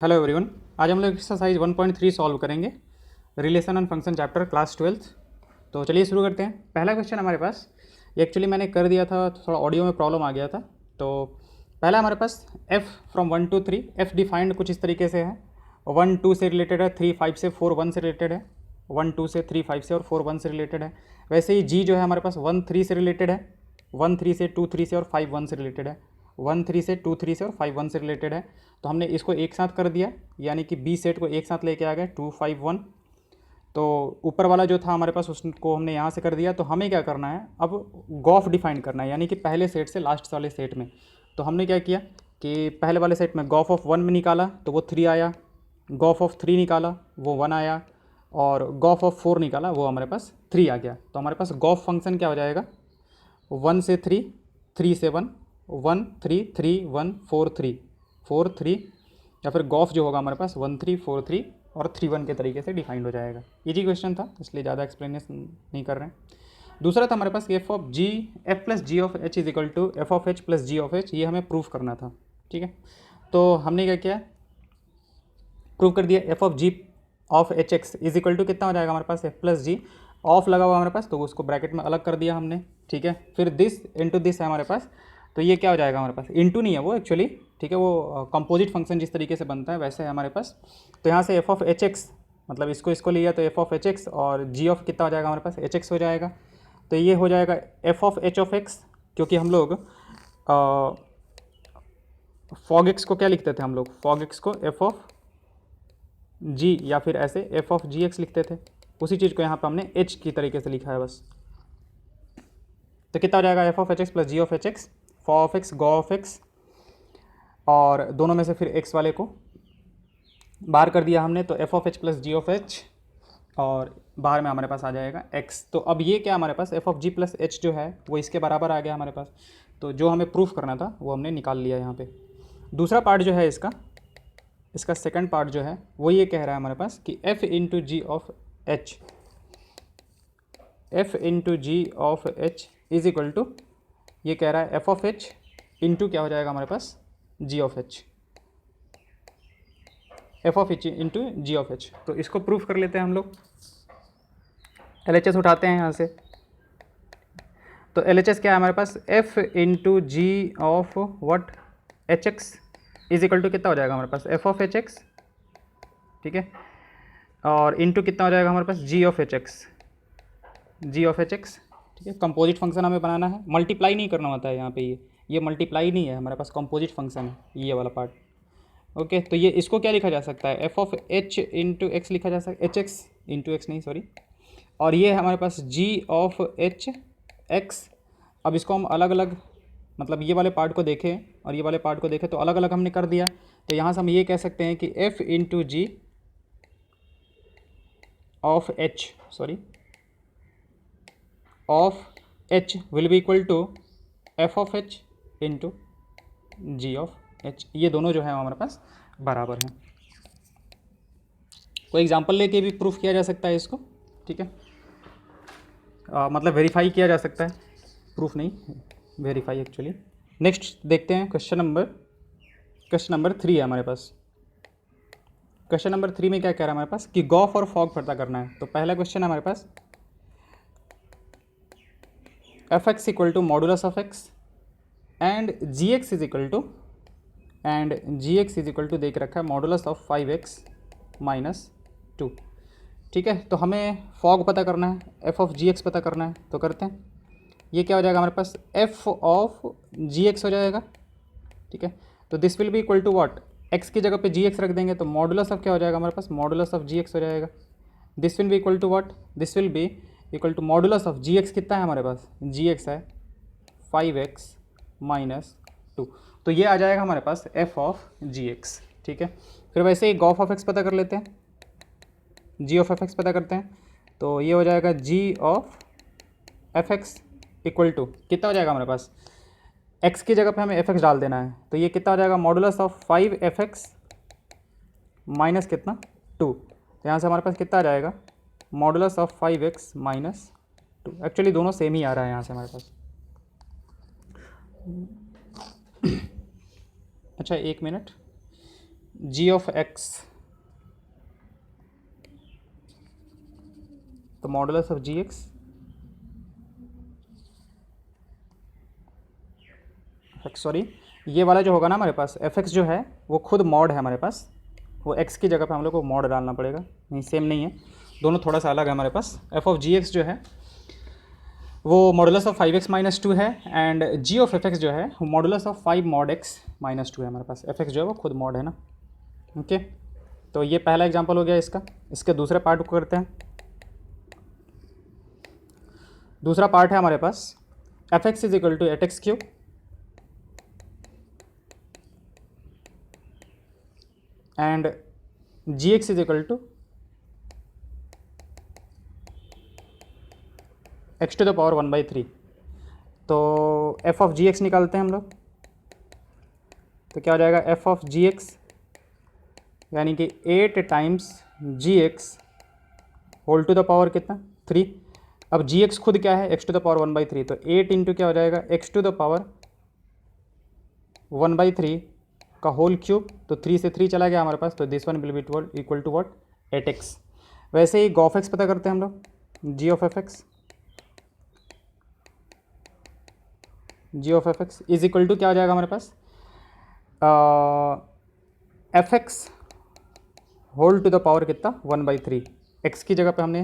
Hello everyone. आज हम लोग एक्सरसाइज 1.3 सॉल्व करेंगे, relation and function chapter class 12th। तो चलिए शुरू करते हैं। पहला क्वेश्चन हमारे पास, ये एक्चुअली मैंने कर दिया था, थोड़ा ऑडियो में प्रॉब्लम आ गया था। तो पहला हमारे पास f from 1 to 3, f defined कुछ इस तरीके से है। 1 2 से रिलेटेड है, 3 5 से, 4 1 से रिलेटेड है, 1 2 से, 3 5 से और 4 1 से रिलेटेड है। वैसे ही g जो है हमारे पास 1 3 से रिलेटेड है, 1 3 से, 2 3 से और 5 1 से रिलेटेड है, 1 3 से, 2 3 से और 5 1 से रिलेटेड है। तो हमने इसको एक साथ कर दिया, यानी कि बी सेट को एक साथ लेके आ गए 2 5 1। तो ऊपर वाला जो था हमारे पास उसको हमने यहाँ से कर दिया। तो हमें क्या करना है, अब गॉफ डिफाइन करना है, यानी कि पहले सेट से लास्ट वाले सेट में। तो हमने क्या किया कि पहले वाले सेट में गॉफ ऑफ 1 में निकाला तो वो 3 आया, गॉफ ऑफ 3 निकाला वो 1 आया, और गॉफ ऑफ 4 निकाला वो हमारे पास 3 आ गया। तो हमारे पास गॉफ फंक्शन क्या हो जाएगा, 1 से 3, 3 से 1, 1 3 3 1 4 3 4 3, या फिर गॉफ जो होगा हमारे पास 1 3 4 3 और 3 1 के तरीके से डिफाइंड हो जाएगा। इजी क्वेश्चन था, इसलिए ज़्यादा एक्सप्लेनेशन नहीं कर रहे हैं। दूसरा था हमारे पास F of G, F plus G of H is equal to F of H plus G of H, ये हमें प्रूफ करना था। ठीक है, तो हमने क्या किया, प्रूव कर दिया। F of G of H X is equal to कितना हो जाएगा हमारे पास, एफ प्लस जी ऑफ लगा हुआ हमारे पास, तो उसको ब्रैकेट में अलग कर दिया हमने। ठीक है, फिर दिस इंटू दिस है हमारे पास, तो ये क्या हो जाएगा हमारे पास, इंटू नहीं है वो एक्चुअली, ठीक है, वो कंपोजिट फंक्शन जिस तरीके से बनता है वैसे है हमारे पास। तो यहाँ से एफ ऑफ एच एक्स, मतलब इसको लिया तो एफ ऑफ एच एक्स, और जी ऑफ कितना हो जाएगा हमारे पास, एच एक्स हो जाएगा। तो ये हो जाएगा F of H of x, क्योंकि हम लोग फॉग एक्स को क्या लिखते थे, हम लोग फॉग एक्स को एफ ऑफ जी या फिर ऐसे एफ ऑफ जी एक्स लिखते थे, उसी चीज़ को यहाँ पर हमने एच की तरीके से लिखा है बस। तो कितना हो जाएगा, F of H X plus G of H X, F of X, G of X, और दोनों में से फिर एक्स वाले को बाहर कर दिया हमने, तो F of H plus G of H, और बाहर में हमारे पास आ जाएगा एक्स। तो अब ये क्या हमारे पास F of G plus H जो है वो इसके बराबर आ गया हमारे पास। तो जो हमें प्रूफ करना था वो हमने निकाल लिया यहाँ पे। दूसरा पार्ट जो है इसका सेकंड पार्ट जो है वो ये कह रहा है हमारे पास कि f into G of H, F into G of H is equal to, ये कह रहा है एफ ऑफ एच इंटू क्या हो जाएगा हमारे पास, G of H, F of H into G of H. तो इसको प्रूफ कर लेते हैं हम लोग। एल एच एस उठाते हैं यहाँ से, तो एल एच एस क्या है हमारे पास, F into G of what, H X is equal to कितना हो जाएगा हमारे पास, एफ ऑफ एच एक्स, ठीक है, और इंटू कितना हो जाएगा हमारे पास, G of H X, G of H X. ठीक है, कंपोजिट फंक्शन हमें बनाना है, मल्टीप्लाई नहीं करना होता है यहाँ पे, ये मल्टीप्लाई नहीं है हमारे पास, कंपोजिट फंक्शन है ये वाला पार्ट। ओके, तो ये इसको क्या लिखा जा सकता है, F of H into x लिखा जा सकता है, एच एक्स इंटू एक्स नहीं सॉरी, और ये है हमारे पास जी ऑफ एच एक्स। अब इसको हम अलग अलग, मतलब ये वाले पार्ट को देखें और ये वाले पार्ट को देखें तो अलग अलग हमने कर दिया। तो यहाँ से हम ये कह सकते हैं कि F into G of H, sorry, of H will be equal to F of H into G of H. ये दोनों जो है हमारे पास बराबर हैं। कोई एग्जांपल लेके भी प्रूफ किया जा सकता है इसको, ठीक है, मतलब वेरीफाई किया जा सकता है, प्रूफ नहीं, वेरीफाई एक्चुअली। नेक्स्ट देखते हैं क्वेश्चन नंबर 3 है हमारे पास। क्वेश्चन नंबर 3 में क्या कह रहा है हमारे पास कि गॉफ और फॉग पता करना है। तो पहला क्वेश्चन है हमारे पास, F X equal to modulus of X and G X is equal to, and G X is equal to देख रखा है मॉडुलस ऑफ 5x माइनस 2। ठीक है, तो हमें फॉग पता करना है, एफ ऑफ जी एक्स पता करना है, तो करते हैं। ये क्या हो जाएगा हमारे पास, एफ ऑफ जी एक्स हो जाएगा। ठीक है, तो this will be equal to what, X की जगह पे जी एक्स रख देंगे तो मॉडुलस ऑफ क्या हो जाएगा हमारे पास, मॉडुलस ऑफ जी एक्स हो जाएगा। This will be equal to what, this will be equal to modulus of G X कितना है हमारे पास, जी एक्स है 5x माइनस 2। तो ये आ जाएगा हमारे पास एफ ऑफ जी एक्स। ठीक है, फिर वैसे ही गॉफ ऑफ एक्स पता कर लेते हैं, जी ऑफ एफ एक्स पता करते हैं। तो ये हो जाएगा G of F X equal to कितना हो जाएगा हमारे पास, एक्स की जगह पे हमें एफ एक्स डाल देना है, तो ये कितना हो जाएगा, मॉडुलस ऑफ 5f(x) माइनस कितना 2। तो यहाँ से हमारे पास कितना आ जाएगा, modulus of 5x minus 2। Actually दोनों सेम ही आ रहा है यहाँ से हमारे पास। अच्छा एक मिनट, जी ऑफ एक्स, तो modulus of G X sorry, ये वाला जो होगा ना हमारे पास एफ एक्स जो है वो खुद मॉड है हमारे पास, वो एक्स की जगह पे हम लोग को मॉड डालना पड़ेगा, नहीं सेम नहीं है, दोनों थोड़ा सा अलग है हमारे पास। एफ ऑफ जी एक्स जो है वो modulus of 5x minus two है, and G of F X जो है वो modulus of 5 mod X minus two है हमारे पास। एफ एक्स जो है वो खुद मॉड है ना। ओके, तो ये पहला एग्जांपल हो गया इसका। इसके दूसरे पार्ट को करते हैं। दूसरा पार्ट है हमारे पास F X is equal to eight X cube and G X is equal to X to the power 1/3। तो एफ ऑफ जी एक्स निकालते हैं हम लोग, तो क्या हो जाएगा एफ ऑफ जी एक्स यानी कि 8 times G X whole to the power कितना 3। अब जी एक्स खुद क्या है एक्स टू द पावर 1/3, तो 8 इंटू क्या हो जाएगा एक्स टू द पावर 1/3 का होल क्यूब, तो 3 से 3 चला गया हमारे पास, तो this one will be equal to what 8x। वैसे ही गॉफ एक्स पता करते हैं हम लोग, G of F X, G of F X is equal to क्या हो जाएगा हमारे पास F X whole to the power कितना 1/3, एक्स की जगह पे हमने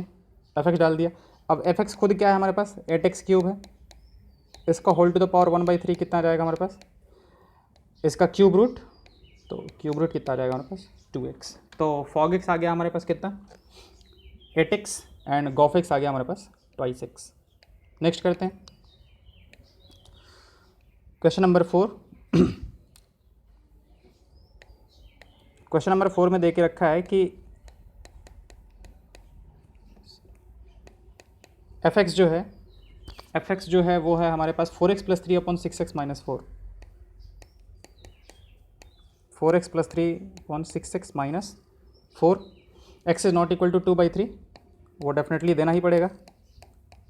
एफ एक्स डाल दिया। अब एफ एक्स खुद क्या है हमारे पास 8x क्यूब है, इसका होल टू द पावर 1/3 कितना आ जाएगा हमारे पास, इसका क्यूब रूट, तो क्यूब रूट कितना आ जाएगा हमारे पास 2x। तो फॉग एक्स आ गया हमारे पास कितना 8x एंड गॉफ एक्स आ गया हमारे पास 2x। नेक्स्ट करते हैं क्वेश्चन नंबर 4। क्वेश्चन नंबर 4 में दे के रखा है कि एफ एक्स जो है वो है हमारे पास 4x plus 3 upon 6x minus 4, 4x plus 3 upon 6x minus 4, X is not equal to 2/3, वो डेफिनेटली देना ही पड़ेगा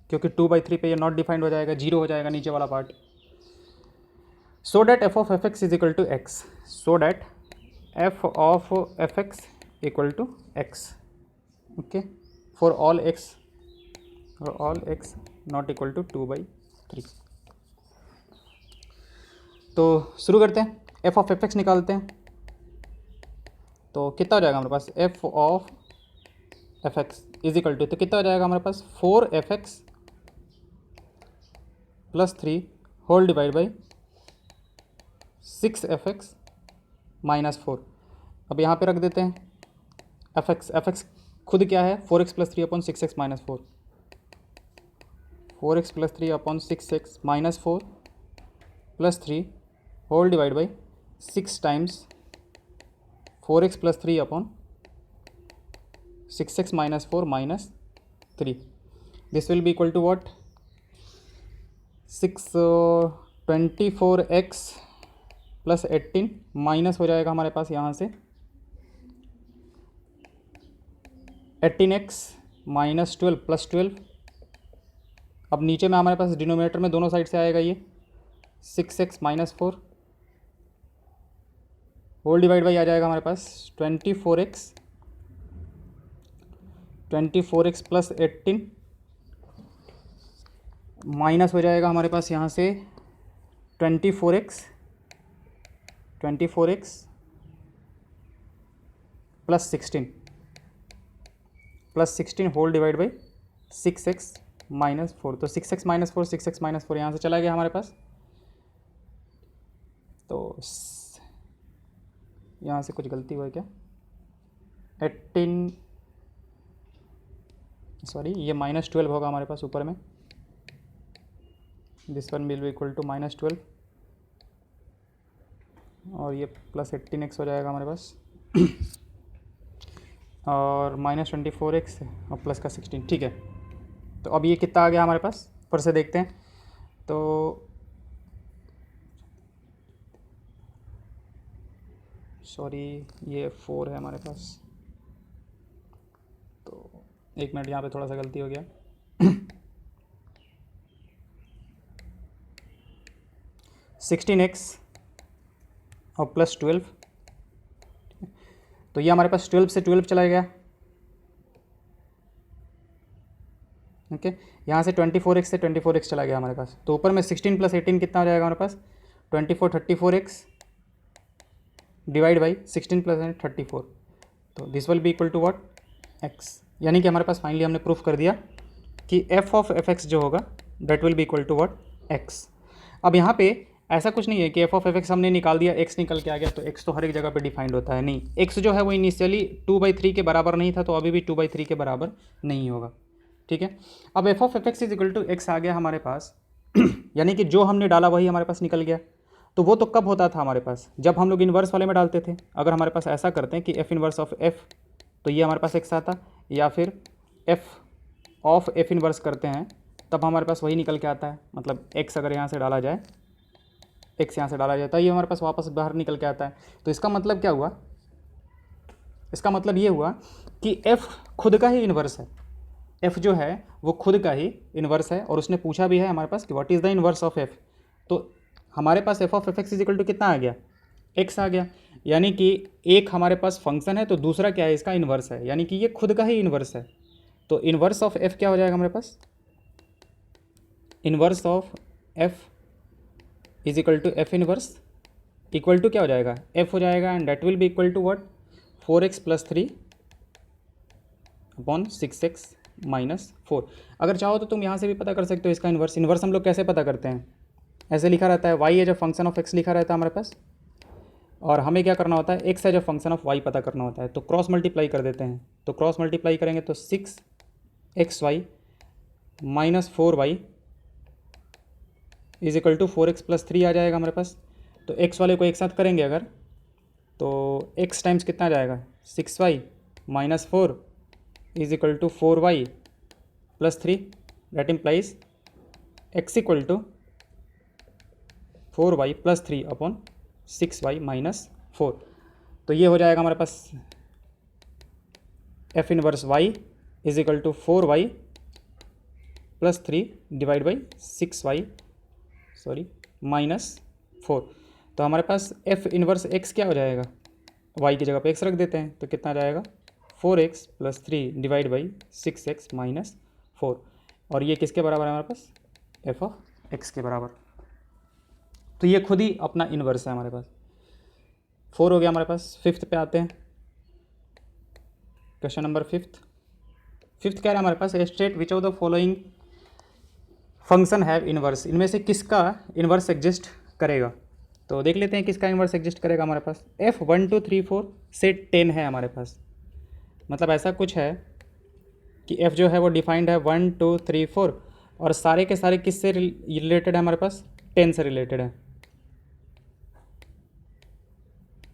क्योंकि 2/3 पे ये नॉट डिफाइंड हो जाएगा, जीरो हो जाएगा नीचे वाला part. So that F of F X is equal to X, so that F of F X equal to X, okay, for all X not equal to 2/3। तो शुरू करते हैं, एफ ऑफ एफ एक्स निकालते हैं, तो कितना हो जाएगा हमारे पास F of F X is equal to, तो कितना हो जाएगा हमारे पास 4f(x) plus 3 whole divide by 6f(x) minus 4। अब यहाँ पे रख देते हैं एफ एक्स खुद क्या है 4x plus 3 upon 6x minus 4, 4x plus 3 upon 6x minus 4 plus 3 whole divide by 6 times 4x plus 3 upon 6x minus 4 minus 3, this will be equal to what 24x plus 18 minus हो जाएगा हमारे पास यहाँ से 18x minus 12 plus 12। अब नीचे में हमारे पास denominator में दोनों साइड से आएगा ये 6x minus 4 whole divide by आ जाएगा हमारे पास 24x प्लस 18 माइनस हो जाएगा हमारे पास यहाँ से 24x plus 16 whole divide by 6x minus 4, तो 6x माइनस 4 यहाँ से चला गया हमारे पास, तो यहाँ से कुछ गलती हुआ है क्या 18 सॉरी ये माइनस 12 होगा हमारे पास ऊपर में, this one will be equal to minus 12 और ये प्लस 18x हो जाएगा हमारे पास और माइनस 24x और प्लस का 16, ठीक है। तो अब ये कितना आ गया हमारे पास फिर से देखते हैं, तो सॉरी ये 4 है हमारे पास, तो एक मिनट यहाँ पे थोड़ा सा गलती हो गया 16x और प्लस 12 तो ये हमारे पास 12 से 12 चला गया, ओके। यहाँ से 24x से 24x चला गया हमारे पास, तो ऊपर में 16 + 18 कितना हो जाएगा हमारे पास 24 34x डिवाइड बाई 16 + 34, तो this will be equal to what x। यानी कि हमारे पास फाइनली हमने प्रूफ कर दिया कि f ऑफ fx जो होगा that will be equal to what x। अब यहाँ पे ऐसा कुछ नहीं है कि f ऑफ fx हमने निकाल दिया, x निकल के आ गया, तो x तो हर एक जगह पे डिफाइंड होता है, नहीं। x जो है वो इनिशियली 2/3 के बराबर नहीं था, तो अभी भी 2/3 के बराबर नहीं होगा, ठीक है। अब f of fx is equal to x आ गया हमारे पास यानी कि जो हमने डाला वही हमारे पास निकल गया। तो वो तो कब होता था हमारे पास, जब हम लोग इन्वर्स वाले में डालते थे। अगर हमारे पास ऐसा करते हैं कि f इन्वर्स ऑफ f, तो ये हमारे पास x आता, या फिर f ऑफ f इन्वर्स करते हैं तब हमारे पास वही निकल के आता है। मतलब x अगर यहाँ से डाला जाए, x यहाँ से डाला जाता है, ये हमारे पास वापस बाहर निकल के आता है। तो इसका मतलब क्या हुआ, इसका मतलब ये हुआ कि f खुद का ही इन्वर्स है, f जो है वो खुद का ही इन्वर्स है। और उसने पूछा भी है हमारे पास कि what is the inverse of f, तो हमारे पास f of fx is equal to कितना आ गया x आ गया। यानी कि एक हमारे पास फंक्शन है तो दूसरा क्या है, इसका इन्वर्स है, यानी कि ये खुद का ही इन्वर्स है। तो इन्वर्स ऑफ f क्या हो जाएगा हमारे पास, inverse of f is equal to f inverse equal to क्या हो जाएगा f हो जाएगा, and that will be equal to what 4x + 3 upon 6x - 4। अगर चाहो तो तुम यहाँ से भी पता कर सकते हो इसका इन्वर्स। इन्वर्स हम लोग कैसे पता करते हैं, ऐसे लिखा रहता है y as a function of x लिखा रहता है हमारे पास, और हमें क्या करना होता है x as a function of y पता करना होता है। तो क्रॉस मल्टीप्लाई कर देते हैं, तो क्रॉस मल्टीप्लाई करेंगे तो 6xy - 4y is equal to 4x + 3 आ जाएगा हमारे पास। तो x वाले को एक साथ करेंगे अगर, तो x टाइम्स कितना आ जाएगा 6y - 4 is equal to 4y + 3, that implies x equal to 4y + 3 upon 6y - 4। तो ये हो जाएगा हमारे पास f inverse y is equal to 4y + 3 divide by 6y -4। तो हमारे पास f इन्वर्स x क्या हो जाएगा, y की जगह पे x रख देते हैं, तो कितना आ जाएगा 4x + 3 डिवाइड बाई 6x - 4। और ये किसके बराबर है हमारे पास, f ऑफ x के बराबर। तो ये खुद ही अपना इन्वर्स है हमारे पास। 4 हो गया हमारे पास। फिफ्थ पे आते हैं, क्वेश्चन नंबर फिफ्थ कह रहा है हमारे पास state which of the following function have inverse, इनमें से किसका इन्वर्स एग्जिस्ट करेगा। तो देख लेते हैं किसका इन्वर्स एग्जिस्ट करेगा हमारे पास। f 1 2 3 4 से 10 है हमारे पास, मतलब ऐसा कुछ है कि f जो है वो डिफाइंड है 1 2 3 4, और सारे के सारे किससे रिलेटेड है हमारे पास 10 से रिलेटेड है।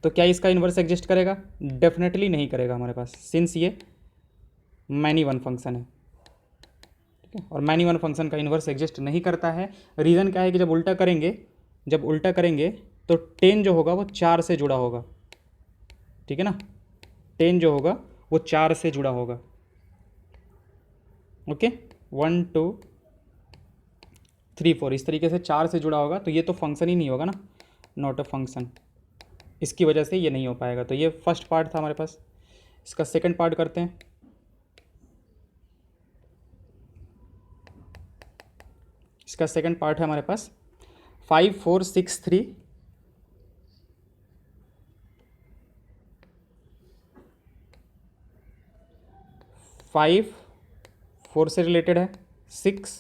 तो क्या इसका इन्वर्स एग्जिस्ट करेगा, डेफिनेटली नहीं करेगा हमारे पास, सिंस ये मैनी वन फंक्शन है, ठीक है। और मैनी वन फंक्शन का इन्वर्स एग्जिस्ट नहीं करता है। रीज़न क्या है कि जब उल्टा करेंगे तो 10 जो होगा वो 4 से जुड़ा होगा, ठीक है ना। 10 जो होगा वो 4 से जुड़ा होगा, ओके। 1 2 3 4 इस तरीके से 4 से जुड़ा होगा, तो ये तो फंक्शन ही नहीं होगा ना, नॉट अ फंक्शन। इसकी वजह से ये नहीं हो पाएगा। तो ये फर्स्ट पार्ट था हमारे पास। इसका सेकंड पार्ट करते हैं। इसका सेकंड पार्ट है हमारे पास 5 4 6 3 5 4 से रिलेटेड है, 6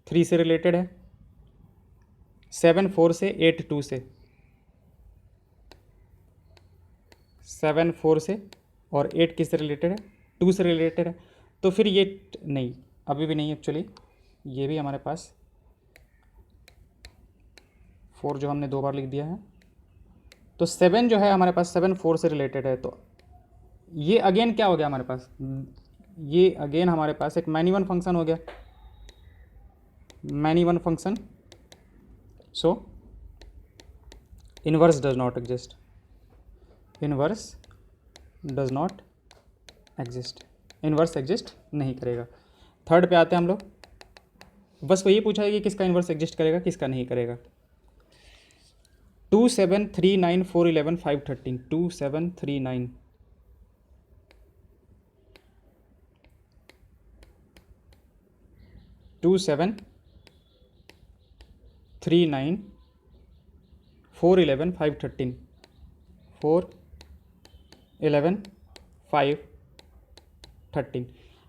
3 से रिलेटेड है, 7 4 से, 8 2 से, 7 4 से, और 8 किससे रिलेटेड है 2 से रिलेटेड है। तो फिर ये नहीं, अभी भी नहीं एक्चुअली, ये भी हमारे पास 4 जो हमने 2 बार लिख दिया है। तो 7 जो है हमारे पास 7 4 से रिलेटेड है। तो ये अगेन क्या हो गया हमारे पास, ये अगेन हमारे पास एक मैनी वन फंक्शन हो गया, many one function. So inverse does not exist, inverse does not exist, inverse exist नहीं करेगा। थर्ड पे आते हैं हम लोग। बस वही पूछा है कि किसका इन्वर्स एग्जिस्ट करेगा किसका नहीं करेगा। 2739 411 513 2739 2739 411 513 411 513।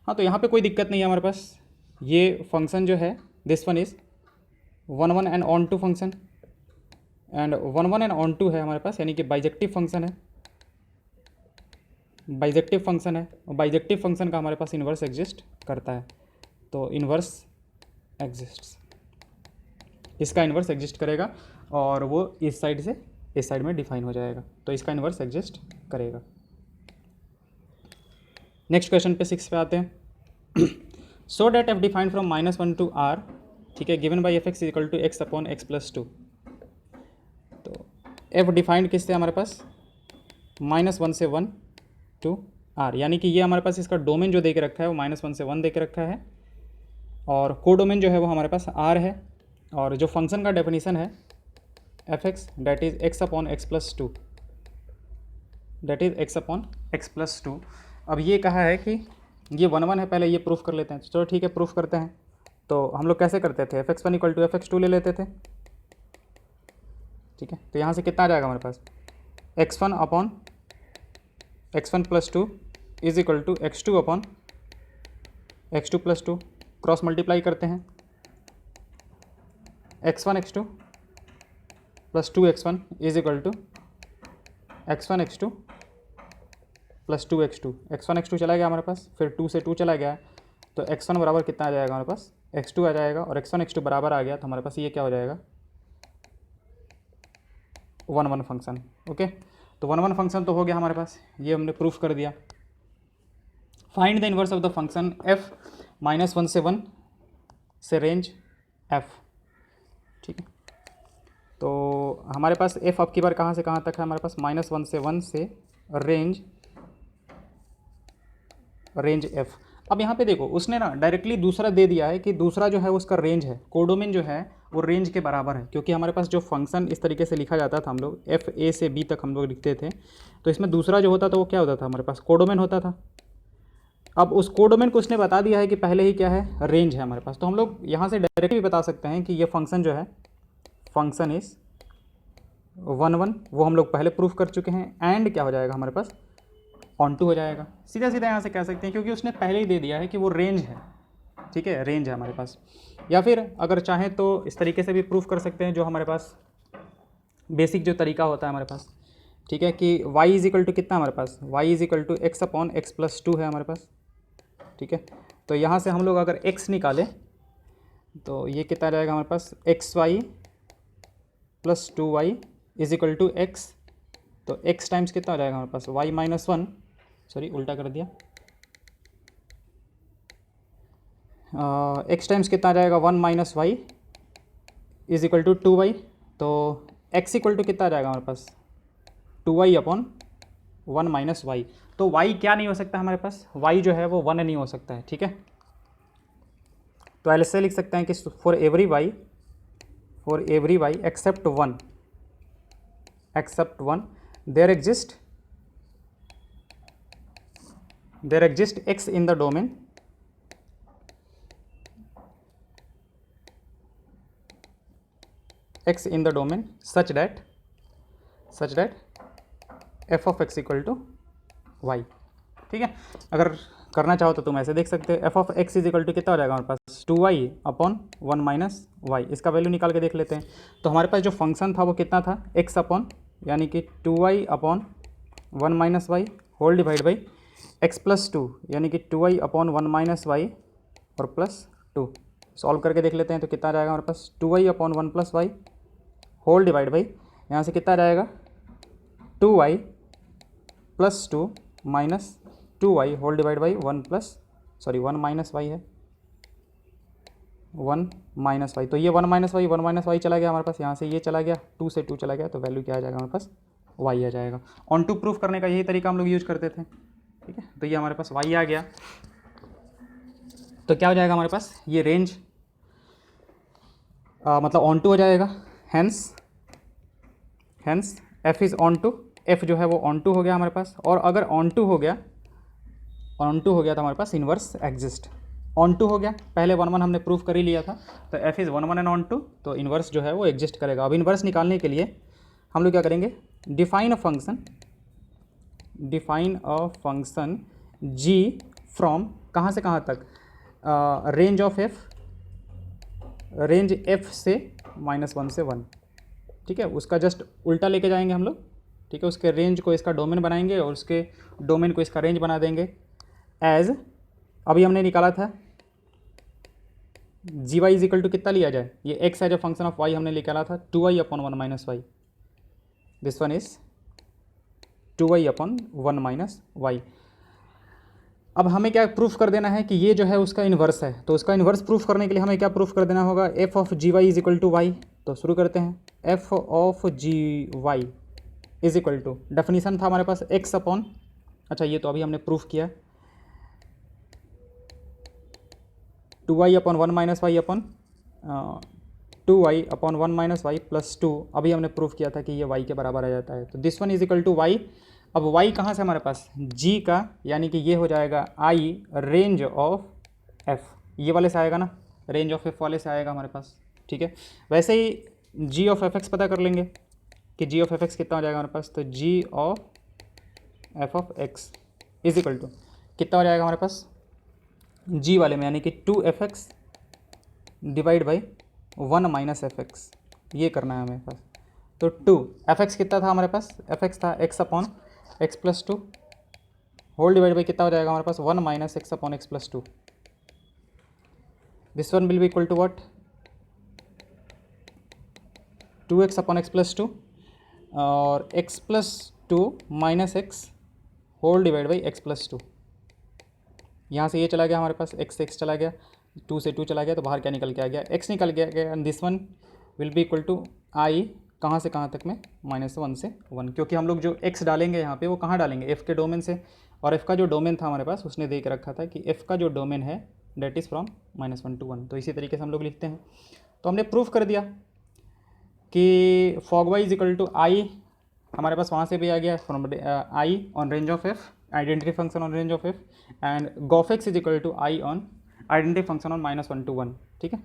हाँ, तो यहाँ पे कोई दिक्कत नहीं है हमारे पास। ये फंक्शन जो है this one is 1 1 and onto function, and 1 1 and onto है हमारे पास, यानी कि बाइजेक्टिव फंक्शन है, बाइजेक्टिव फंक्शन है, और बाइजेक्टिव फंक्शन का हमारे पास इन्वर्स एग्जिस्ट करता है। तो इन्वर्स एग्जिस्ट्स, इसका इन्वर्स एग्जिस्ट करेगा और वो इस साइड से इस साइड में डिफाइन हो जाएगा, तो इसका इन्वर्स एग्जिस्ट करेगा। नेक्स्ट क्वेश्चन पे 6 पे आते हैं। So that F defined from -1 to r, ठीक है, given by F X equal to X upon X plus 2। तो एफ डिफाइंड किससे हमारे पास -1 से 1 टू r, यानी कि ये हमारे पास इसका डोमेन जो दे के रखा है वो -1 से 1 दे के रखा है, और को डोमेन जो है वो हमारे पास r है, और जो फंक्शन का डेफिनेशन है F ex that is x upon X plus 2, that is x upon X plus 2। अब ये कहा है कि ये 1 1 है, पहले ये प्रूफ कर लेते हैं। चलो ठीक है, प्रूफ करते हैं। तो हम लोग कैसे करते थे, f(x1) इक्वल टू f(x2) ले लेते थे, ठीक है। तो यहाँ से कितना आ जाएगा हमारे पास, x1 upon x1 plus 2 is equal to x2 upon x2 plus 2, cross multiply करते हैं, x1 x2 plus 2x1 is equal to x1 x2 plus 2x2, x1 x2 चला गया हमारे पास, फिर 2 से 2 चला गया, तो x1 बराबर कितना आ जाएगा हमारे पास, x2 आ जाएगा, और x1 x2 बराबर आ गया, तो हमारे पास ये क्या हो जाएगा, 1 1 फंक्शन। ओके, तो 1 1 फंक्शन तो हो गया हमारे पास, ये हमने प्रूफ कर दिया। Find the inverse of the function f -1 से 1 से रेंज f, ठीक है। तो हमारे पास f अब की बार कहाँ से कहाँ तक है हमारे पास, -1 से 1 से रेंज f। अब यहाँ पे देखो, उसने ना डायरेक्टली दूसरा दे दिया है कि दूसरा जो है उसका रेंज है, कोडोमेन जो है वो रेंज के बराबर है, क्योंकि हमारे पास जो फंक्शन इस तरीके से लिखा जाता था, हम लोग एफ ए से बी तक हम लोग लिखते थे, तो इसमें दूसरा जो होता था वो क्या होता था हमारे पास, कोडोमेन होता था। अब उस कोडोमेन को उसने बता दिया है कि पहले ही क्या है, रेंज है हमारे पास, तो हम लोग यहाँ से डायरेक्टली भी बता सकते हैं कि ये फंक्शन जो है फंक्शन इज 1 1, वो हम लोग पहले प्रूफ कर चुके हैं, एंड क्या हो जाएगा हमारे पास, ऑन टू हो जाएगा, सीधा सीधा यहाँ से कह सकते हैं, क्योंकि उसने पहले ही दे दिया है कि वो रेंज है, ठीक है, रेंज है हमारे पास। या फिर अगर चाहें तो इस तरीके से भी प्रूफ कर सकते हैं, जो हमारे पास बेसिक जो तरीका होता है हमारे पास, ठीक है, कि y इज इक्वल टू कितना हमारे पास, y is equal to X upon X plus 2 है हमारे पास, ठीक है। तो यहाँ से हम लोग अगर x निकालें तो ये कितना आ जाएगा हमारे पास, X Y plus 2y is equal to X, तो x टाइम्स कितना हो जाएगा हमारे पास, y -1, सॉरी उल्टा कर दिया, x टाइम्स कितना आ जाएगा, 1 minus Y is equal to 2y, तो x इक्वल टू कितना आ जाएगा हमारे पास, 2y अपॉन 1 माइनस वाई। तो y क्या नहीं हो सकता हमारे पास, y जो है वो 1 नहीं हो सकता है, ठीक है। तो ऐसे लिख सकते हैं कि for every y except 1 there exist x in the domain such that f of x equal to Y, ठीक है। अगर करना चाहो तो तुम ऐसे देख सकते हो, f of x is equal to कितना हो जाएगा हमारे पास, 2y अपॉन 1 माइनस वाई, इसका वैल्यू निकाल के देख लेते हैं। तो हमारे पास जो फंक्शन था वो कितना था, x अपॉन यानी कि 2y upon 1 minus Y whole divide by x plus 2 यानी कि 2y अपॉन 1 माइनस वाई और प्लस 2। सॉल्व करके देख लेते हैं, तो कितना आ जाएगा हमारे पास, 2y upon 1 plus Y whole divide by, यहाँ से कितना आ जाएगा, 2y plus 2 minus 2y whole divide by 1 minus Y है, 1 माइनस वाई, तो ये 1 माइनस वाई चला गया हमारे पास, यहाँ से ये चला गया, 2 से 2 चला गया, तो वैल्यू क्या आ जाएगा हमारे पास, y आ जाएगा। ऑन टू प्रूफ करने का यही तरीका हम लोग यूज करते थे, ठीक है। तो ये हमारे पास y आ गया, तो क्या हो जाएगा हमारे पास, ये रेंज मतलब ऑन टू हो जाएगा, hence hence F is onto, F जो है वो ऑन टू हो गया हमारे पास, और अगर ऑन टू हो गया तो हमारे पास इन्वर्स एग्जिस्ट। ऑन टू हो गया, पहले 1 1 हमने प्रूफ कर ही लिया था, तो F is 1 1 and onto, तो इन्वर्स जो है वो एग्जिस्ट करेगा। अब इन्वर्स निकालने के लिए हम लोग क्या करेंगे, define a function G from कहाँ से कहाँ तक, range of F, range F से -1 से 1, ठीक है, उसका जस्ट उल्टा लेके जाएंगे हम लोग, ठीक है, उसके रेंज को इसका डोमेन बनाएंगे और उसके डोमेन को इसका रेंज बना देंगे। एज अभी हमने निकाला था G Y is equal to कितना लिया जाए, ये X as a function of Y हमने निकाला था 2y upon 1 minus Y, this one is 2y upon 1 minus Y. अब हमें क्या प्रूफ कर देना है कि ये जो है उसका इन्वर्स है, तो उसका इन्वर्स प्रूफ करने के लिए हमें क्या प्रूफ कर देना होगा, F of G Y is equal to Y. तो शुरू करते हैं, F of G Y is equal to, definition था हमारे पास एक्स अपॉन, अच्छा ये तो अभी हमने प्रूफ किया, 2y upon 1 minus Y upon 2y upon 1 minus Y plus 2, अभी हमने प्रूफ किया था कि ये y के बराबर आ जाता है। तो this one is equal to y। अब y कहाँ से हमारे पास, g का, यानी कि ये हो जाएगा i रेंज ऑफ f, ये वाले से आएगा ना, रेंज ऑफ f वाले से आएगा हमारे पास, ठीक है। वैसे ही g ऑफ एफ एक्स पता कर लेंगे कि g ऑफ एफ एक्स कितना हो जाएगा हमारे पास, तो g of f of x is equal to कितना हो जाएगा हमारे पास, g वाले में यानी कि 2f(x) डिवाइड बाई 1 माइनस एफ(x), ये करना है हमें पास। तो 2f(x) कितना था हमारे पास, f(x) था x upon x plus 2 whole divide by कितना हो जाएगा हमारे पास, 1 minus x upon x plus 2, this one will be equal to what, 2x upon x plus 2 और x plus 2 minus x whole divide by x plus 2, यहाँ से ये चला गया हमारे पास, x से x चला गया, 2 से 2 चला गया, तो बाहर क्या निकल के आ गया, x निकल गया, and this one will be equal to i कहाँ से कहाँ तक में, -1 से 1, क्योंकि हम लोग जो x डालेंगे यहाँ पे वो कहाँ डालेंगे, f के डोमेन से, और f का जो डोमेन था हमारे पास उसने दे के रखा था कि f का जो डोमेन है डेट इज़ फ्रॉम -1 to 1, तो इसी तरीके से हम लोग लिखते हैं। तो हमने प्रूफ कर दिया कि fog Y is equal to I, हमारे पास वहाँ से भी आ गया from I on range of F, identity function on range of F, and gof X is equal to I on identity function on -1 to 1, ठीक है।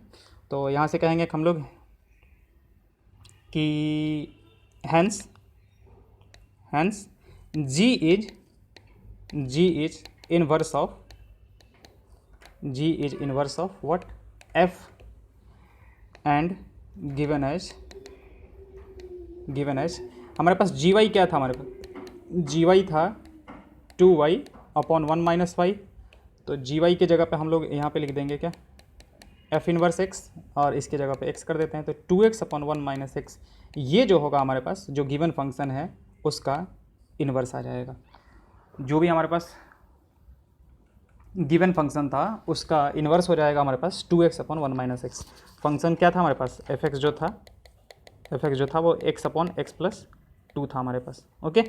तो यहाँ से कहेंगे हम लोग कि hence G is inverse of what, F, and given as हमारे पास जी वाई क्या था, हमारे पास जी वाई था 2y अपॉन 1 माइनस वाई, तो जी वाई के जगह पे हम लोग यहाँ पे लिख देंगे क्या, एफ इनवर्स एक्स, और इसके जगह पे एक्स कर देते हैं, तो 2x अपॉन 1 माइनस एक्स, ये जो होगा हमारे पास जो गिवन फंक्शन है उसका इन्वर्स आ जाएगा। जो भी हमारे पास गिवन फंक्शन था उसका इन्वर्स हो जाएगा हमारे पास 2x upon 1 minus x. Function क्या था हमारे पास, एफ एक्स जो था वो x अपॉन एक्स प्लस 2 था हमारे पास, ओके।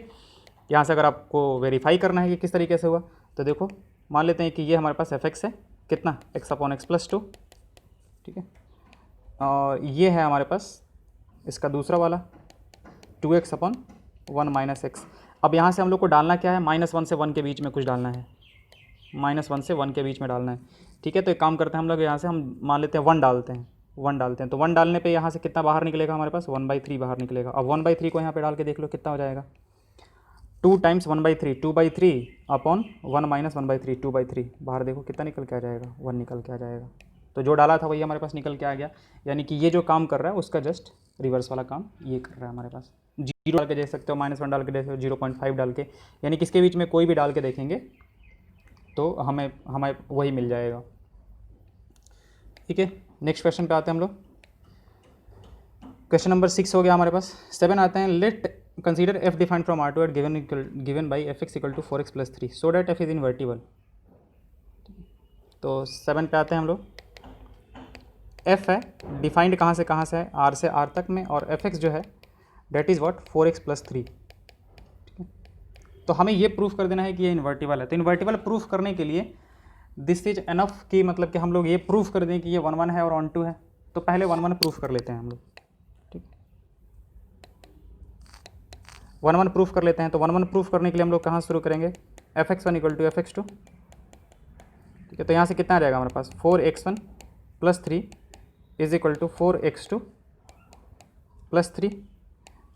यहाँ से अगर आपको वेरीफाई करना है कि किस तरीके से हुआ, तो देखो मान लेते हैं कि ये हमारे पास f(x) है कितना, x अपॉन एक्स प्लस 2, ठीक है, और ये है हमारे पास इसका दूसरा वाला 2x अपॉन 1 माइनस एक्स। अब यहाँ से हम लोग को डालना क्या है, -1 से 1 के बीच में कुछ डालना है, -1 से 1 के बीच में डालना है, ठीक है। तो एक काम करते हैं हम लोग, यहाँ से हम मान लेते हैं 1 डालते हैं, तो 1 डालने पे यहाँ से कितना बाहर निकलेगा हमारे पास, 1/3 बाहर निकलेगा। अब 1/3 को यहाँ पे डाल के देख लो कितना हो जाएगा, 2 टाइम्स 1/3, 2/3 अपॉन 1 माइनस 1/3, 2/3 बाहर देखो कितना निकल के आ जाएगा, 1 निकल के आ जाएगा। तो जो डाला था वही हमारे पास निकल के आ गया, यानी कि ये जो काम कर रहा है उसका जस्ट रिवर्स वाला काम ये कर रहा है हमारे पास। 0 डाल के देख सकते हो, -1 डाल के देख सकते हो, 0.5 डाल के, यानी किसके बीच में कोई भी डाल के देखेंगे तो हमें वही मिल जाएगा, ठीक है। नेक्स्ट क्वेश्चन पे आते हैं हम लोग, क्वेश्चन नंबर 6 हो गया हमारे पास। 7 आते हैं, let consider F defined from R2 at given by F X equal to 4x plus 3 so that F is invertible. तो 7 पे आते हैं हम लोग, एफ है डिफाइंड कहाँ से है, R से R तक में, और एफ एक्स जो है that is what 4x plus 3, ठीक है। तो हमें ये प्रूफ कर देना है कि ये इन्वर्टिबल है। तो इन्वर्टिबल प्रूफ करने के लिए दिस इज एनफ कि मतलब कि हम लोग ये प्रूफ कर दें कि ये 1 1 है और ऑन 2 है। तो पहले 1 1 प्रूफ कर लेते हैं हम लोग, ठीक। 1 1 प्रूफ कर लेते हैं। तो 1 1 प्रूफ करने के लिए हम लोग कहाँ शुरू करेंगे, fx1 इक्वल टू fx2, ठीक है। तो यहाँ से कितना आ जाएगा हमारे पास 4x1 plus 3 is equal to 4x2 plus 3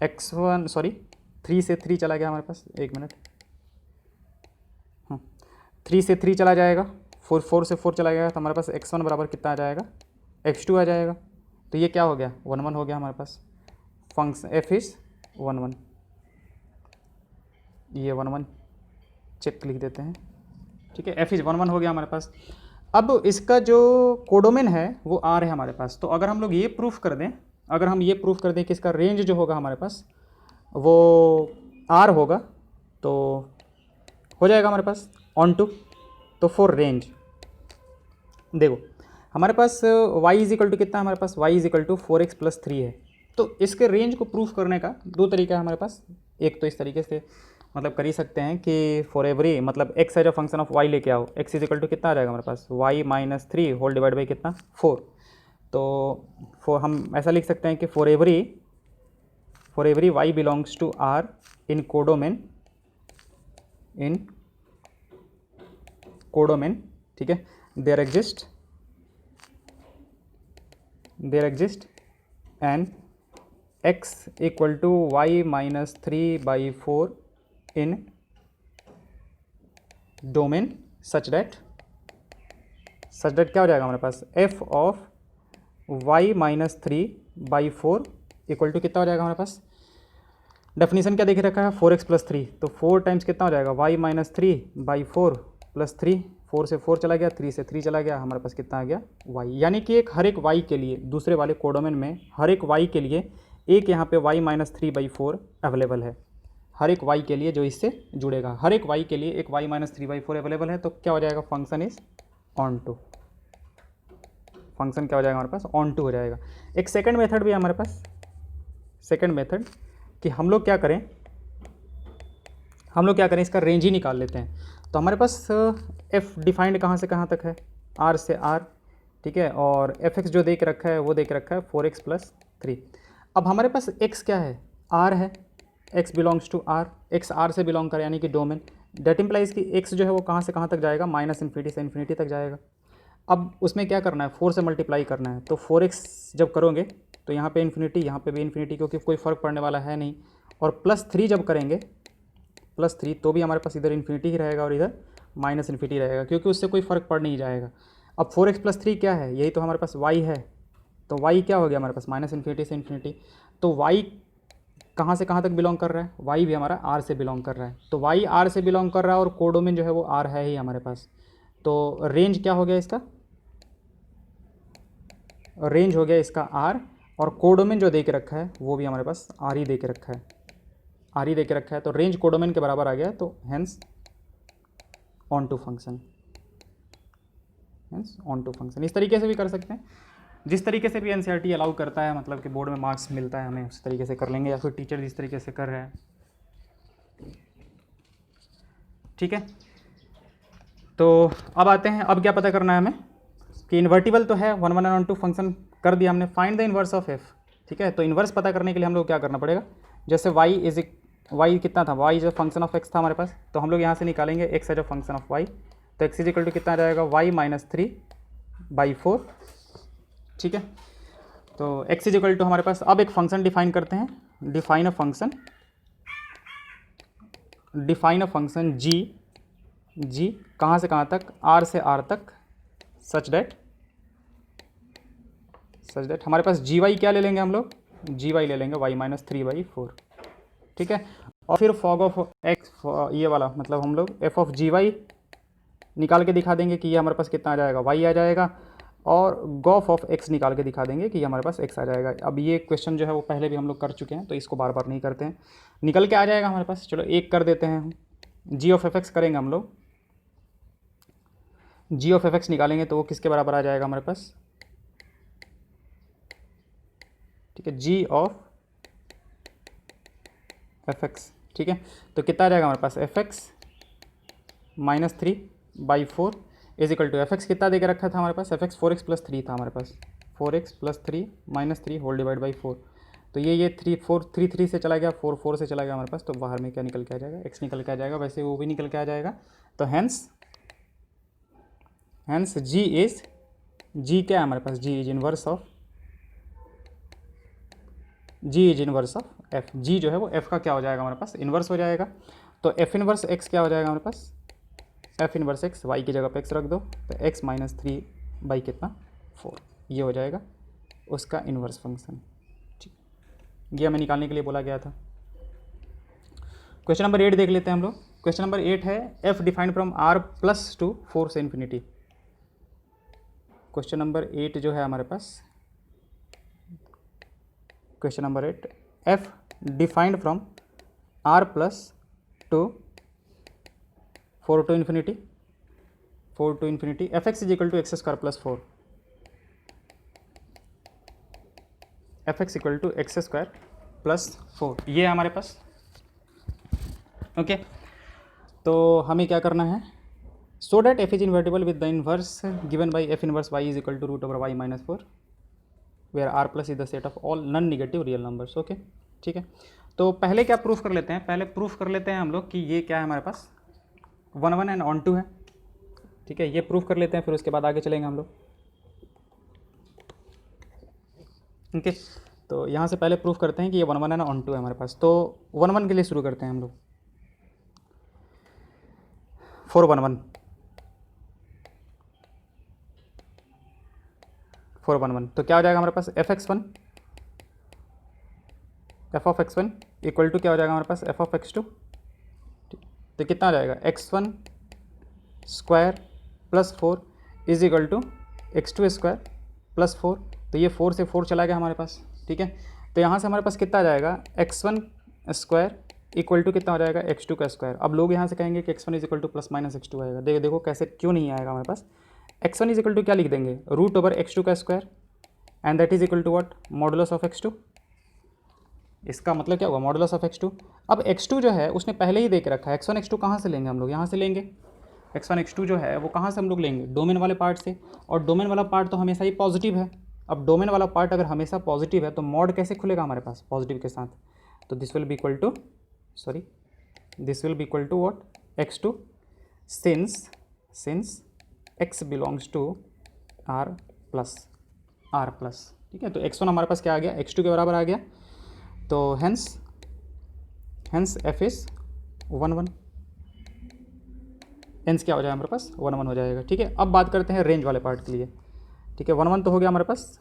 x1 sorry 3 से 3 चला गया हमारे पास, 1 मिनट, 3 से 3 चला जाएगा, 4 से 4 चला गया, तो हमारे पास x1 बराबर कितना आ जाएगा, x2 आ जाएगा। तो ये क्या हो गया, 1 1 हो गया हमारे पास। फंक्शन f इज़ 1 1, ये 1 1 चेक लिख देते हैं, ठीक है। f इज़ 1 1 हो गया हमारे पास। अब इसका जो कोडोमेन है वो r है हमारे पास। तो अगर हम लोग ये प्रूफ कर दें, अगर हम ये प्रूफ कर दें कि इसका रेंज जो होगा हमारे पास वो r होगा, तो हो जाएगा हमारे पास ऑन टू। तो फॉर रेंज देखो हमारे पास y इज इक्वल टू कितना है हमारे पास, y is equal to 4x plus 3 है। तो इसके रेंज को प्रूफ करने का दो तरीका है हमारे पास। एक तो इस तरीके से मतलब कर ही सकते हैं कि फॉर एवरी मतलब x as a function of y लेके आओ, x इज इक्वल टू कितना आ जाएगा हमारे पास, y minus 3 whole divide by कितना 4। तो हम ऐसा लिख सकते हैं कि for every y belongs to r in codomain, ठीक है, there exist an x equal to y minus 3/4 in domain such that क्या हो जाएगा हमारे पास, f of y minus 3/4 equal to कितना हो जाएगा हमारे पास, डेफिनेशन क्या देख रखा है 4x प्लस 3, तो 4 टाइम्स कितना हो जाएगा y माइनस 3/4 प्लस 3, 4 से 4 चला गया, 3 से 3 चला गया, हमारे पास कितना आ गया y। यानी कि एक हर एक y के लिए दूसरे वाले कोडोमेन में हर एक y के लिए एक यहाँ पे y माइनस 3/4 अवेलेबल है, हर एक y के लिए जो इससे जुड़ेगा, हर एक y के लिए एक y माइनस 3/4 अवेलेबल है। तो क्या हो जाएगा, function is onto, function क्या हो जाएगा हमारे पास ऑन टू हो जाएगा। एक सेकंड मेथड भी है हमारे पास, सेकंड मेथड कि हम लोग क्या करें इसका रेंज ही निकाल लेते हैं। तो हमारे पास f डिफाइंड कहाँ से कहाँ तक है, r से r, ठीक है, और fx जो दे के रखा है वो दे के रखा है 4x प्लस 3। अब हमारे पास x क्या है, r है, x belongs to r, x r से बिलोंग करे यानी कि डोमेन, डेट इम्प्लाइज कि x जो है वो कहाँ से कहाँ तक जाएगा, माइनस इन्फिनिटी से इन्फिनिटी तक जाएगा। अब उसमें क्या करना है, 4 से मल्टीप्लाई करना है। तो 4x जब करोगे तो यहाँ पे इन्फिनिटी, यहाँ पे भी इन्फिनिटी, क्योंकि कोई फ़र्क पड़ने वाला है नहीं। और प्लस 3 जब करेंगे, प्लस 3 तो भी हमारे पास इधर इन्फिनिटी ही रहेगा और इधर माइनस इन्फिनिटी रहेगा, क्योंकि उससे कोई फ़र्क पड़ नहीं जाएगा। अब 4x प्लस 3 क्या है, यही तो हमारे पास y है। तो y क्या हो गया हमारे पास, माइनस इन्फिनिटी से इन्फिनिटी। तो y कहाँ से कहाँ तक बिलोंग कर रहा है, y भी हमारा r से बिलोंग कर रहा है। तो y r से बिलोंग कर रहा है और कोडोमेन जो है वो r है ही हमारे पास। तो रेंज क्या हो गया इसका, रेंज हो गया इसका r, और कोडोमेन जो दे के रखा है वो भी हमारे पास r ही दे के रखा है, r ही दे के रखा है। तो रेंज कोडोमेन के बराबर आ गया, तो hence onto function, hence onto function. इस तरीके से भी कर सकते हैं, जिस तरीके से भी एनसीईआरटी अलाउ करता है, मतलब कि बोर्ड में मार्क्स मिलता है हमें उस तरीके से कर लेंगे, या फिर टीचर जिस तरीके से कर रहे हैं, ठीक है। तो अब आते हैं, अब क्या पता करना है हमें कि इन्वर्टिबल तो है 1 1 ऑन टू फंक्शन कर दिया हमने, find the inverse of f, ठीक है। तो इन्वर्स पता करने के लिए हम लोग क्या करना पड़ेगा, जैसे y कितना था, y जो फंक्शन ऑफ x था हमारे पास, तो हम लोग यहाँ से निकालेंगे x as a function of y। तो x इज इक्वल टू कितना आ जाएगा, y माइनस 3/4, ठीक है। तो x इज इक्वल टू हमारे पास, अब एक फंक्शन डिफाइन करते हैं, डिफाइन अ फंक्शन g कहाँ से कहाँ तक, r से r तक, सच दैट हमारे पास gy क्या ले लेंगे हम लोग, gy ले लेंगे y माइनस 3/4, ठीक है। और फिर फॉग ऑफ x, ये वाला मतलब हम लोग f ऑफ gy निकाल के दिखा देंगे कि ये हमारे पास कितना आ जाएगा, y आ जाएगा, और गॉफ ऑफ x निकाल के दिखा देंगे कि ये हमारे पास x आ जाएगा। अब ये क्वेश्चन जो है वो पहले भी हम लोग कर चुके हैं, तो इसको बार बार नहीं करते हैं, निकल के आ जाएगा हमारे पास। चलो एक कर देते हैं हम, g ऑफ fx करेंगे हम लोग, g ऑफ fx निकालेंगे तो वो किसके बराबर आ जाएगा हमारे पास, ठीक है, g ऑफ fx, ठीक है। तो कितना आ जाएगा हमारे पास, fx minus 3/4 is equal to fx कितना दे के रखा था हमारे पास, fx 4x प्लस 3 था हमारे पास, 4x plus 3 minus 3 whole divide by 4। तो ये 3 से चला गया, 4 से चला गया हमारे पास, तो बाहर में क्या निकल के आ जाएगा, x निकल के आ जाएगा, वैसे वो भी निकल के आ जाएगा। तो हैंस जी क्या है हमारे पास, जी इज इनवर्स ऑफ एफ। जी जो है वो एफ का क्या हो जाएगा हमारे पास, इन्वर्स हो जाएगा। तो एफ इन्वर्स एक्स क्या हो जाएगा हमारे पास, एफ इन्वर्स एक्स, वाई की जगह पे एक्स रख दो, तो एक्स माइनस 3 कितना 4, ये हो जाएगा उसका इन्वर्स फंक्शन। ठीक, ये हमें निकालने के लिए बोला गया था। क्वेश्चन नंबर 8 देख लेते हैं हम लोग। क्वेश्चन नंबर 8 है F defined from R plus to 4 से इन्फिनिटी। क्वेश्चन नंबर 8 जो है हमारे पास, question number 8, F defined from R plus to 4 to infinity F X is equal to X square plus 4, F X equal to X square plus 4, ये है हमारे पास। Okay, तो हमें क्या करना है, so that F is invertible with the inverse given by F inverse Y is equal to root over Y minus 4 where R plus is the set of all non negative real numbers. Okay, ठीक है। तो पहले क्या proof कर लेते हैं, पहले proof कर लेते हैं हम लोग कि ये क्या है हमारे पास 1 1 एंड ऑन टू है। ठीक है, ये प्रूफ कर लेते हैं, फिर उसके बाद आगे चलेंगे हम लोग। ओके, तो यहाँ से पहले प्रूफ करते हैं कि ये 1 1 एंड ऑन टू है हमारे पास। तो 1 1 के लिए शुरू करते हैं हम लोग। 4 1 1 4 1 1, तो क्या हो जाएगा हमारे पास F of X one equal to क्या हो जाएगा हमारे पास एफ ऑफ एक्स टू। तो कितना आ जाएगा x1 square plus 4 is equal to x2 square plus 4। तो ये 4 से 4 चला गया हमारे पास। ठीक है, तो यहाँ से हमारे पास कितना आ जाएगा x1 स्क्वायर इक्वल टू कितना हो जाएगा x2 का स्क्वायर। अब लोग यहाँ से कहेंगे कि x1 is equal two plus minus x2 आएगा। देखो कैसे क्यों नहीं आएगा हमारे पास। x1 इज इक्वल टू क्या लिख देंगे, रूट ओवर x2 का square and that is equal to what, modulus of x2। इसका मतलब क्या होगा, मॉडुलस ऑफ x2। अब x2 जो है उसने पहले ही दे के रखा है, x1 x2 कहाँ से लेंगे हम लोग, यहाँ से लेंगे। x1 x2 जो है वो कहाँ से हम लोग लेंगे, डोमेन वाले पार्ट से, और डोमेन वाला पार्ट तो हमेशा ही पॉजिटिव है। अब डोमेन वाला पार्ट अगर हमेशा पॉजिटिव है तो मॉड कैसे खुलेगा हमारे पास, पॉजिटिव के साथ। तो this will be equal to what, x2 since x belongs to r plus. ठीक है, तो x1 हमारे पास क्या आ गया, x2 के बराबर आ गया। तो हेंस एफ इज 1 1, हेंस क्या हो जाएगा हमारे पास 1 1 हो जाएगा। ठीक है, अब बात करते हैं रेंज वाले पार्ट के लिए। ठीक है, 1 1 तो हो गया हमारे पास,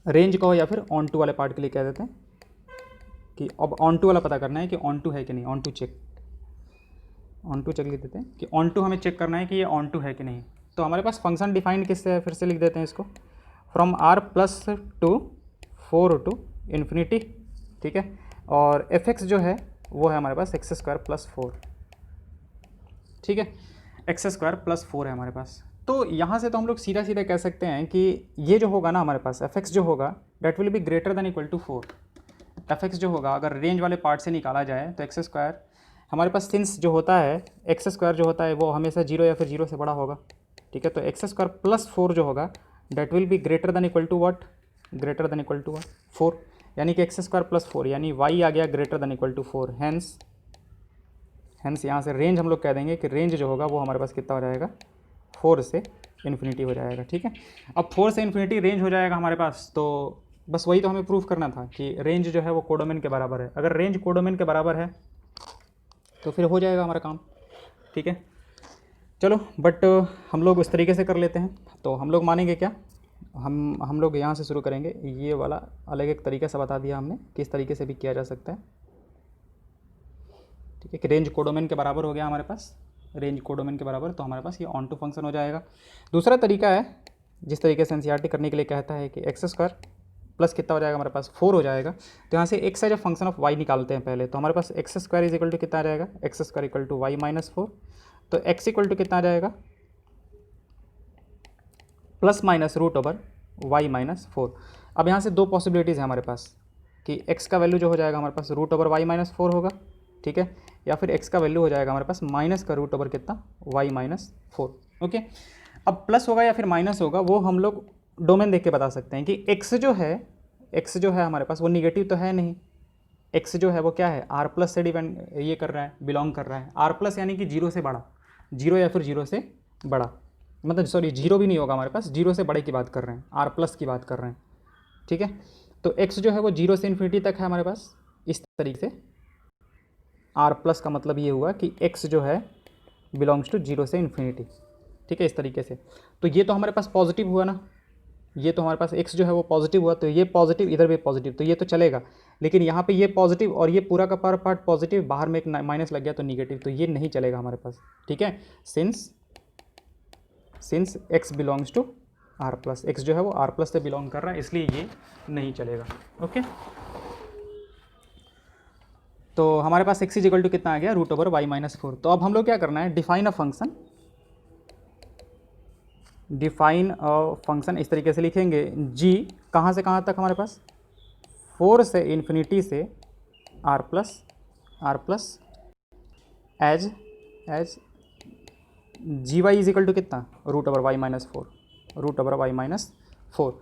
रेंज का हो या फिर ऑन टू वाले पार्ट के लिए कह देते हैं कि अब ऑन टू वाला पता करना है कि ऑन टू है कि नहीं, ऑन टू चेक लिख देते हैं कि ऑन टू हमें चेक करना है कि ये ऑन टू है कि नहीं। तो हमारे पास फंक्शन डिफाइंड किससे है, फिर से लिख देते हैं इसको, from R plus to 4 to infinity. ठीक है, और एफ एक्स जो है वो है हमारे पास एक्स स्क्वायर प्लस 4। ठीक है, एक्स स्क्वायर प्लस 4 है हमारे पास। तो यहाँ से तो हम लोग सीधा कह सकते हैं कि ये जो होगा ना हमारे पास एफ एक्स जो होगा that will be greater than equal to 4। F X जो होगा अगर रेंज वाले पार्ट से निकाला जाए तो एक्स स्क्वायर हमारे पास सिंस जो होता है, एक्स स्क्वायर जो होता है वो हमेशा 0 या फिर 0 से बड़ा होगा। ठीक है, तो एक्स स्क्वायर प्लस 4 जो होगा that will be greater than equal to what, 4, यानी कि एक्स स्क्वायर प्लस 4 यानी वाई आ गया greater than equal to 4। Hence यहाँ से रेंज हम लोग कह देंगे कि रेंज जो होगा वो हमारे पास कितना हो जाएगा, 4 से इन्फिनिटी हो जाएगा। ठीक है, अब 4 से इन्फिनिटी रेंज हो जाएगा हमारे पास। तो बस वही तो हमें प्रूफ करना था कि रेंज जो है वो कोडोमेन के बराबर है। अगर रेंज कोडोमेन के बराबर है तो फिर हो जाएगा हमारा काम। ठीक है, चलो, बट हम लोग उस तरीके से कर लेते हैं। तो हम लोग मानेंगे क्या, हम लोग यहाँ से शुरू करेंगे। ये वाला अलग एक तरीके से बता दिया हमने, किस तरीके से भी किया जा सकता है। ठीक है, कि रेंज कोडोमेन के बराबर हो गया हमारे पास, रेंज कोडोमेन के बराबर, तो हमारे पास ये ऑन टू फंक्शन हो जाएगा। दूसरा तरीका है जिस तरीके से एनसीईआरटी करने के लिए कहता है कि एक्स स्क्वायर प्लस कितना हो जाएगा हमारे पास 4 हो जाएगा। तो यहाँ से X as a function of Y निकालते हैं पहले। तो हमारे पास X square is equal to कितना आ जाएगा, X square equal to Y minus 4। तो एक्स इक्वल टू कितना आ जाएगा, plus minus root over Y minus 4। अब यहाँ से दो पॉसिबिलिटीज़ है हमारे पास कि x का वैल्यू जो हो जाएगा हमारे पास रूट ओवर वाई माइनस 4 होगा। ठीक है, या फिर x का वैल्यू हो जाएगा हमारे पास माइनस का रूट ओवर कितना, वाई माइनस 4। ओके, अब प्लस होगा या फिर माइनस होगा वो हम लोग डोमेन देख के बता सकते हैं कि x जो है एक्स जो है हमारे पास वो निगेटिव तो है नहीं, एक्स जो है वो क्या है आर प्लस से डिपेंड ये कर रहा है, बिलोंग कर रहा है। आर प्लस यानी कि जीरो से बड़ा, जीरो या फिर जीरो से बड़ा, मतलब सॉरी जीरो भी नहीं होगा हमारे पास, जीरो से बड़े की बात कर रहे हैं, आर प्लस की बात कर रहे हैं, ठीक है। तो एक्स जो है वो जीरो से इन्फिनिटी तक है हमारे पास इस तरीके से। आर प्लस का मतलब ये हुआ कि एक्स जो है बिलोंग्स टू जीरो से इन्फिनिटी, ठीक है, इस तरीके से। तो ये तो हमारे पास पॉजिटिव हुआ ना, ये तो हमारे पास x जो है वो पॉजिटिव हुआ, तो ये पॉजिटिव इधर भी पॉजिटिव, तो ये तो चलेगा। लेकिन यहाँ पे ये पॉजिटिव और ये पूरा का पूरा पार्ट पॉजिटिव, बाहर में एक माइनस लग गया तो निगेटिव, तो ये नहीं चलेगा हमारे पास, ठीक है। Since x belongs to R plus, X जो है वो आर प्लस से बिलोंग कर रहा है, इसलिए ये नहीं चलेगा। ओके, तो हमारे पास x इज इक्वल टू कितना आ गया, रूट ओवर वाई माइनस 4। तो अब हम लोग क्या करना है, define a function, define a function इस तरीके से लिखेंगे, g कहाँ से कहाँ तक हमारे पास, 4 से इन्फिनिटी से R plus as G Y is equal to कितना, root over Y minus 4, root over Y minus 4।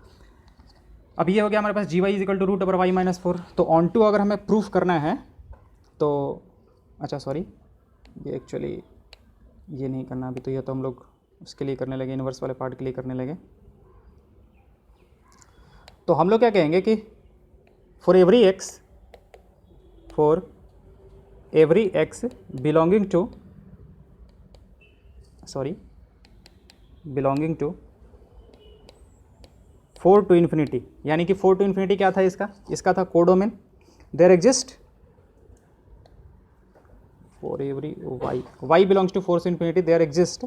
अब ये हो गया हमारे पास G Y is equal to root over Y minus 4। तो ऑन टू अगर हमें प्रूफ करना है तो, अच्छा सॉरी, ये एक्चुअली ये नहीं करना अभी, तो ये तो हम लोग उसके लिए करने लगे, इन्वर्स वाले पार्ट के लिए करने लगे। तो हम लोग क्या कहेंगे कि for every X belonging to 4 to infinity, यानी कि 4 टू इन्फिनिटी क्या था इसका था codomain, there exist for every y belongs to 4 से infinity, there exist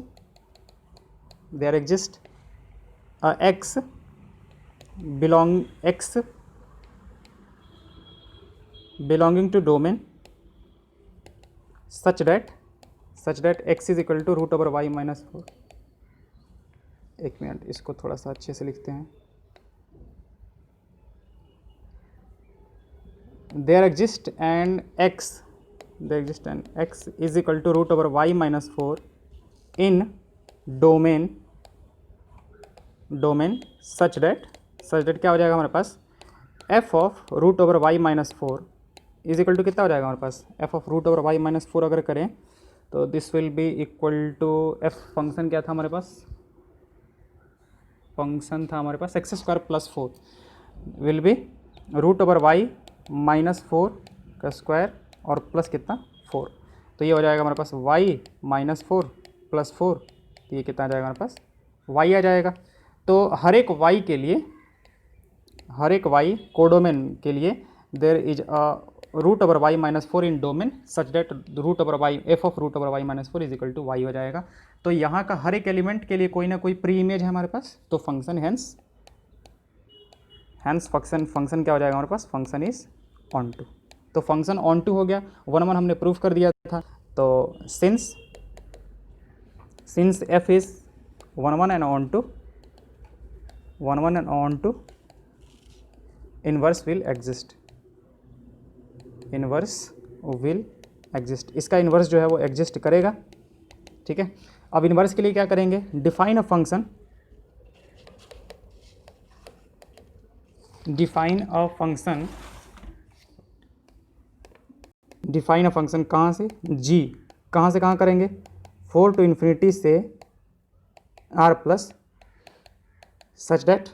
x belonging to domain such that x is equal to root over y minus 4। एक minute, इसको थोड़ा सा अच्छे से लिखते हैं। there exists an x is equal to root over y minus 4 in domain such that क्या हो जाएगा हमारे पास, f of root over Y minus 4 is equal to कितना हो जाएगा हमारे पास, f of root over Y minus 4 अगर करें तो this will be equal to f function क्या था हमारे पास, फंक्शन था हमारे पास X square plus 4 will be root over Y minus 4 का स्क्वायर और प्लस कितना 4, तो ये हो जाएगा हमारे पास y माइनस 4 प्लस 4, तो ये कितना आ जाएगा हमारे पास y आ जाएगा। तो हर एक y कोडोमेन के लिए there is a root over Y minus 4 in domain such that root over Y F of root over Y minus 4 is equal to Y हो जाएगा। तो यहाँ का हर एक एलिमेंट के लिए कोई ना कोई प्री इमेज है हमारे पास, तो फंक्शन हैंस फंक्शन क्या हो जाएगा हमारे पास, फंक्शन इज ऑन टू। तो फंक्शन ऑन टू हो गया, 1 हमने प्रूफ कर दिया था। तो since F is 1 and onto inverse will exist, इसका इन्वर्स जो है वो एग्जिस्ट करेगा, ठीक है। अब इन्वर्स के लिए क्या करेंगे, डिफाइन अ फंक्शन कहाँ से, g कहाँ से कहाँ करेंगे, 4 टू इन्फिनिटी से r plus such that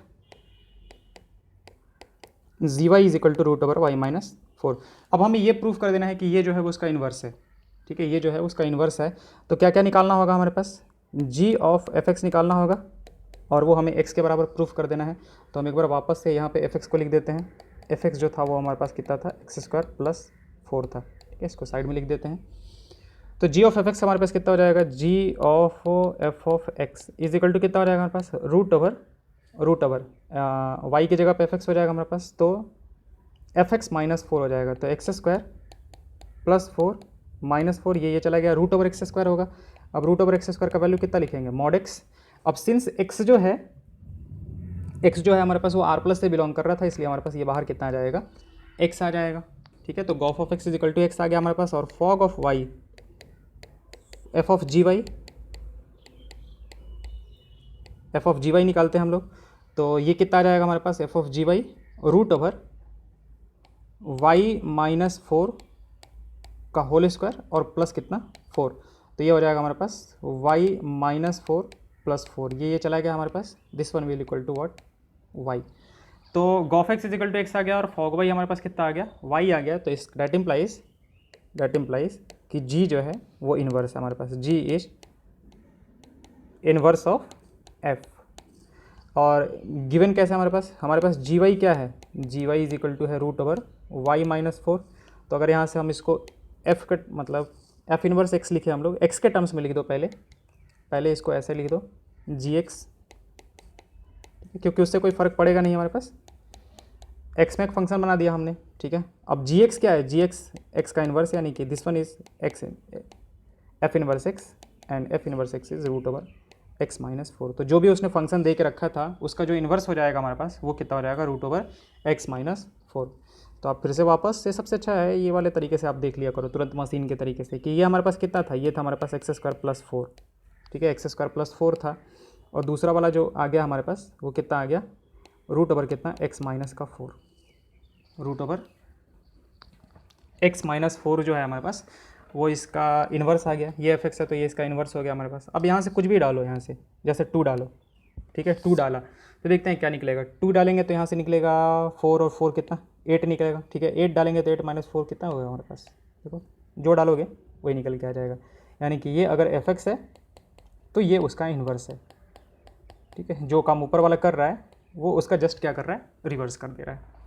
G Y is equal to root over Y minus 4। अब हमें ये प्रूफ कर देना है कि ये जो है वो उसका इन्वर्स है, ठीक है, ये जो है उसका इन्वर्स है। तो क्या क्या निकालना होगा हमारे पास, g ऑफ एफ एक्स निकालना होगा और वो हमें x के बराबर प्रूफ कर देना है। तो हम एक बार वापस से यहाँ पे एफ एक्स को लिख देते हैं, एफ एक्स जो था वो हमारे पास कितना था, एक्स स्क्वायर प्लस 4 था, ठीक है, इसको साइड में लिख देते हैं। तो g ऑफ एफ एक्स हमारे पास कितना हो जाएगा, g of F of X is equal to कितना हो जाएगा हमारे पास, रूट ओवर y की जगह पे एफ एक्स हो जाएगा हमारे पास, तो एफ एक्स माइनस 4 हो जाएगा, तो एक्स स्क्वायर प्लस 4 माइनस 4 ये चला गया, रूट ओवर एक्स स्क्वायर होगा। अब रूट ओवर एक्स स्क्वायर का वैल्यू कितना लिखेंगे, मॉड एक्स। अब सिंस एक्स जो है हमारे पास वो आर प्लस से बिलोंग कर रहा था, इसलिए हमारे पास ये बाहर कितना आ जाएगा, एक्स आ जाएगा, ठीक है। तो gof of X is equal to X आ गया हमारे पास, और fog of Y F of G Y निकालते हैं हम लोग। तो ये कितना आ जाएगा हमारे पास, F of G Y root over Y minus 4 का होल स्क्वायर और प्लस कितना 4, तो ये हो जाएगा हमारे पास वाई माइनस 4 प्लस 4, ये चला गया हमारे पास, this one will equal to what Y. तो gof X is equal to X आ गया और फॉग वाई हमारे पास कितना आ गया वाई आ गया। तो इस दैट इम्प्लाइज कि जी जो है वो इन्वर्स है हमारे पास, जी इज इन्वर्स ऑफ एफ। और गिवन कैसे हमारे पास जी वाई क्या है, जी वाई इज इक्वल टू है रूट ओवर वाई माइनस 4। तो अगर यहाँ से हम इसको एफ के मतलब एफ इन्वर्स एक्स लिखे हम लोग, एक्स के टर्म्स में लिख दो, पहले इसको ऐसे लिख दो जी एक्स, क्योंकि उससे कोई फ़र्क पड़ेगा नहीं हमारे पास, एक्स में एक फंक्शन बना दिया हमने, ठीक है। अब जी एक्स क्या है, जी एक्स एक्स का इन्वर्स, यानी कि this one is X F inverse X and F inverse X is root over X minus 4। तो जो भी उसने फंक्शन दे के रखा था उसका जो इन्वर्स हो जाएगा हमारे पास वो कितना हो जाएगा रूट ओवर एक्स माइनस 4। तो आप फिर से वापस से, सबसे अच्छा है ये वाले तरीके से आप देख लिया करो तुरंत मशीन के तरीके से, कि ये हमारे पास कितना था, ये था हमारे पास एक्स स्क्वायर प्लस 4, ठीक है, एक्स स्क्वायर प्लस 4 था। और दूसरा वाला जो आ गया हमारे पास वो कितना आ गया, रूट ओवर कितना एक्स माइनस का 4, रूट ओवर एक्स माइनस 4 जो है हमारे पास वो इसका इन्वर्स आ गया, ये एफ एक्स है तो ये इसका इन्वर्स हो गया हमारे पास। अब यहाँ से कुछ भी डालो, यहाँ से जैसे 2 डालो, ठीक है, 2 डाला तो देखते हैं क्या निकलेगा। 2 डालेंगे तो यहाँ से निकलेगा 4 और 4 कितना 8 निकलेगा, ठीक है। 8 डालेंगे तो 8 माइनस 4 कितना होगा हमारे पास, देखो जो डालोगे वही निकल के आ जाएगा। यानी कि ये अगर एफ एक्स है तो ये उसका इन्वर्स है, ठीक है। जो काम ऊपर वाला कर रहा है वो उसका जस्ट क्या कर रहा है, रिवर्स कर दे रहा है।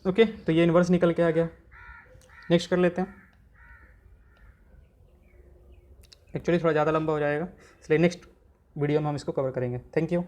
ओके, तो ये इन्वर्स निकल के आ गया। नेक्स्ट कर लेते हैं, एक्चुअली थोड़ा ज़्यादा लंबा हो जाएगा इसलिए नेक्स्ट वीडियो में हम इसको कवर करेंगे। Thank you.